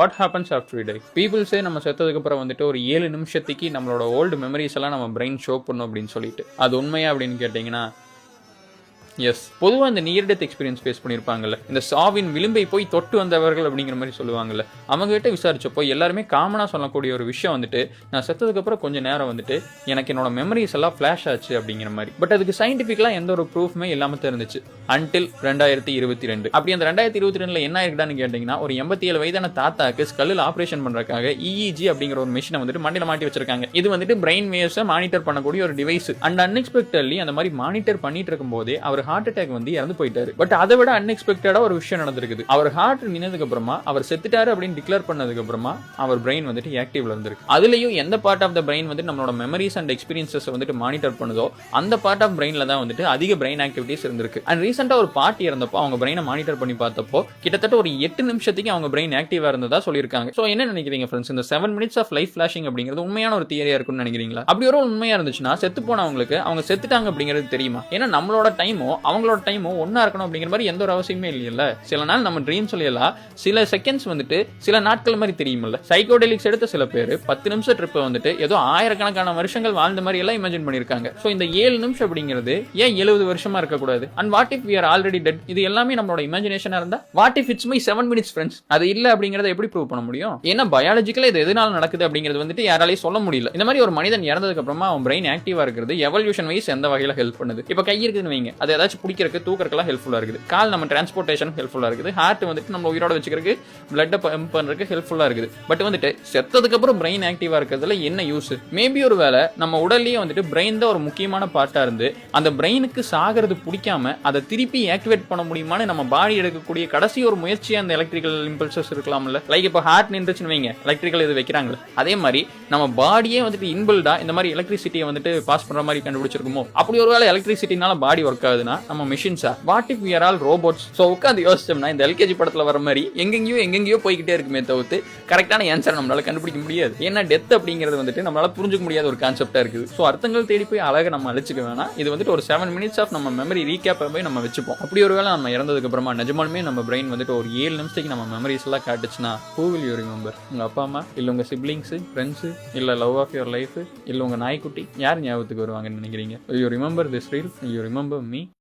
What happens after we die? பீப்புள்ஸே நம்ம செத்ததுக்கப்புறம் வந்துட்டு ஒரு 7 நிமிஷத்துக்கு நம்மளோட ஓல்டு மெமரிஸ் எல்லாம் நம்ம பிரெயின் ஷோ பண்ணும் அப்படின்னு சொல்லிட்டு, அது உண்மையா அப்படின்னு கேட்டிங்கன்னா எஸ். பொதுவாக இந்த நியர் டெத் எக்ஸ்பீரியன்ஸ் ஃபேஸ் பண்ணியிருப்பாங்கல்ல, இந்த சாவின் விளிம்பை போய் தொட்டு வந்தவர்கள் அப்படிங்கிற மாதிரி சொல்லுவாங்கல்ல, அவங்ககிட்ட விசாரிச்சப்போ எல்லாருமே காமனாக சொல்லக்கூடிய ஒரு விஷயம் வந்துட்டு, நான் செத்ததுக்கப்புறம் கொஞ்சம் நேரம் வந்துட்டு எனக்கு என்னோட மெமரிஸ் எல்லாம் ஃப்ளாஷ் ஆச்சு அப்படிங்கிற மாதிரி. பட் அதுக்கு சயின்டிஃபிக்கலாக எந்த ஒரு ப்ரூஃப்மே இல்லாமல் தெரிஞ்சிச்சு அன்டில் 2022. அப்படி அந்த 2022 என்ன இருக்குதான்னு கேட்டிங்கன்னா, ஒரு 87 வயதான தாத்தாக்கு ஸ்கல்லில் ஆப்ரேஷன் பண்ணுறதுக்காக EEG அப்படிங்கிற ஒரு மிஷினை வந்துட்டு மண்டியில் மாட்டி வச்சிருக்காங்க. இது வந்துட்டு பிரெயின் வேவ்ஸை மானிட்டர் பண்ணக்கூடிய ஒரு டிவைஸ். அண்ட் அன்எக்ஸ்பெக்டட்லி அந்த மாதிரி மானிட்டர் பண்ணிட்டு இருக்கும் போதே அவர் ஹார்ட் அட்டாக் வந்து இறந்து போயிட்டாரு. பட் அதை விட அன்எக்ஸ்பெக்டடா ஒரு விஷயம் நடந்திருக்குது. அவர் ஹார்ட் நின்னதுக்கு அப்புறமா அவர் செத்துட்டாரு அப்படின்னு டிக்ளேர் பண்ணதுக்கு அப்புறமா அவர் பிரெயின் வந்துட்டு ஆக்டிவ்ல இருந்திருக்கு. அதுலயும் எந்த பார்ட் ஆஃப் த பிரெயின் வந்து நம்மளோட மெமரிஸ் அண்ட் எக்ஸ்பீரியன்சஸ் வந்துட்டு மானிட்டர் பண்ணுதோ அந்த பார்ட் ஆஃப் பிரெயின்ல தான் வந்துட்டு அதிக பிரெயின் ஆக்டிவிட்டிஸ் இருந்திருக்கு. அண்ட் ரீசெண்டா ஒரு பார்ட்டி இருந்தப்போ அவங்க பிரெயினை மானிட்டர் பண்ணி பார்த்தப்போ கிட்டத்தட்ட ஒரு 8 நிமிஷத்துக்கு அவங்க பிரெயின் ஆக்டிவா இருந்ததா சொல்லியிருக்காங்க. சோ என்ன நினைக்கிறீங்க ஃப்ரெண்ட்ஸ்? இந்த 7 minutes ஆஃப் லைஃப் ஃபிளாஷிங் அப்படிங்கிறது உண்மையான ஒரு தியரியா இருக்கும்னு நினைக்கிறீங்களா? அப்படி ஒரு உண்மையா இருந்துச்சுன்னா செத்து போனவங்களுக்கு அவங்க செத்துட்டாங்க அப்படிங்கிறது தெரியுமா? ஏன்னா நம்மளோட டைமோ அவங்களோட டைமோ ஒன்னா இருக்கணும் அப்படிங்கிற மாதிரி எந்த ஒரு அவசியமே இல்லையில. சில நாள் நம்ம ட்ரீம்ஸ் எல்லாம் சில செகண்ட்ஸ் வந்துட்டு சில நாட்கள் மாதிரி தெரியுமில்ல. சைக்கோடெலிக்ஸ் எடுத்த சில பேர் 10 நிமிஷம் ட்ரிப் வந்துட்டு ஏதோ ஆயிரக்கணக்கான வருஷங்கள் வாழ்ந்த மாதிரி எல்லாம் இமேஜின் பண்ணிருக்காங்க. சோ இந்த 7 நிமிஷம் அப்படிங்கிறது ஏன் 70 வருஷமா இருக்க கூடாது? And what if we are already dead? இது எல்லாமே நம்மளோட இமேஜினேஷனா இருந்தா what if it's my 7 minutes friends? அது இல்ல அப்படிங்கறத எப்படி ப்ரூவ் பண்ண முடியும்? ஏன்னா பயாலஜிக்கலா இது எதனால நடக்குது அப்படிங்கிறது வந்துட்டு யாராலையும் சொல்ல முடியல. இந்த மாதிரி ஒரு மனிதன் இறந்ததுக்கு அப்புறமா அவன் பிரெயின் ஆக்டிவா இருக்கிறது எவல்யூஷன் வைஸ் எந்த வகையில ஹெல்ப் பண்ணுது? இப்ப கை இருக்குன்னு வைங்க, அது ஏதாச்சும் பிடிக்கிறதுக்கு தூக்கறதுக்கு ஹெல்ப்ஃபுல்லா இருக்குது. கால் நம்ம டிரான்ஸ்போர்ட்டேஷன் ஹெல்ப்ஃபுல்லா இருக்குது. ஹார்ட் வந்துட்டு நம்ம உயிரோட வச்சுக்கிறதுக்கு பிளட் பம்ப் பண்றதுக்கு ஹெல்ப்ஃபுல்லா இருக்குது. பட் வந்துட்டு செத்ததுக்கு அப்புறம் பிரெயின் ஆக்டிவா இருக்கிறதுல என்ன யூஸ்? மேபி ஒரு வேளை நம்ம உடல்லயே வந்துட்டு பிரெயின் தான் ஒரு முக்கியமான பார்ட்டா இருந்து அந்த பிரெயினுக்கு சாகிறது பிடிக்காம அதை திருப்பி ஆக்டிவேட் பண்ண முடியுமான்னு நம்ம பாடி எடுக்கக்கூடிய கடைசி ஒரு முயற்சியா அந்த எலக்ட்ரிக்கல் இம்பல்சஸ் இருக்கலாம்ல. லைக் இப்போ ஹார்ட் நின்றுச்சுன்னு வைங்க, எலக்ட்ரிக்கல் இது வைக்கிறாங்க. அதே மாதிரி நம்ம பாடியே வந்துட்டு இன்பில்டா இந்த மாதிரி எலக்ட்ரிசிட்டியை வந்துட்டு பாஸ் பண்ற மாதிரி கண்டுபிடிச்சிருக்குமோ? அப்படி ஒரு வேளை எலக்ட்ரிசிட்டினால பாடி ஒர்க் ஆகுதுன்னா நம்ம மிஷின்ஸா? What if we are all robots? So உட்காந்து யோசிச்சோம்னா இந்த எல்கேஜி படத்துல வர மாதிரி எங்கெங்கயோ போய்கிட்டே இருக்குமே தவிர்த்து கரெக்டான ஆன்சர் நம்மளால கண்டுபிடிக்க முடியாது. ஏன்னா டெத் அப்படிங்கிறது வந்துட்டு நம்மளால புரிஞ்சுக்க முடியாத ஒரு கான்செப்டா இருக்குது. சோ அர்த்தங்கள் தேடி போய் அழகா நம்ம அழிச்சுக்க வேணாம். இது வந்துட்டு ஒரு 7 minutes ஆஃப் நம்ம மெமரி ரீகேப் போய் நம்ம வச்சுப்போம். அப்படி ஒரு வேளை நம்ம இறந்ததுக்கு அப்புறமா நிஜமாலுமே நம்ம பிரெயின் வந்துட்டு ஒரு 7 நிமிஷத்துக்கு நம்ம மெமரிஸ் எல்லாம் காட்டுச்சுன்னா who will you remember? உங்க அப்பா அம்மா, இல்ல உங்க சிப்ளிங்ஸ், ஃப்ரெண்ட்ஸ், இல்ல லவ் ஆஃப் யுவர் லைஃப், இல்ல உங்க நாய்க்குட்டி, யார் ஞாபகத்துக்கு வருவாங்கன்னு நினைக்கிறீங்க? You remember this reel? You remember me?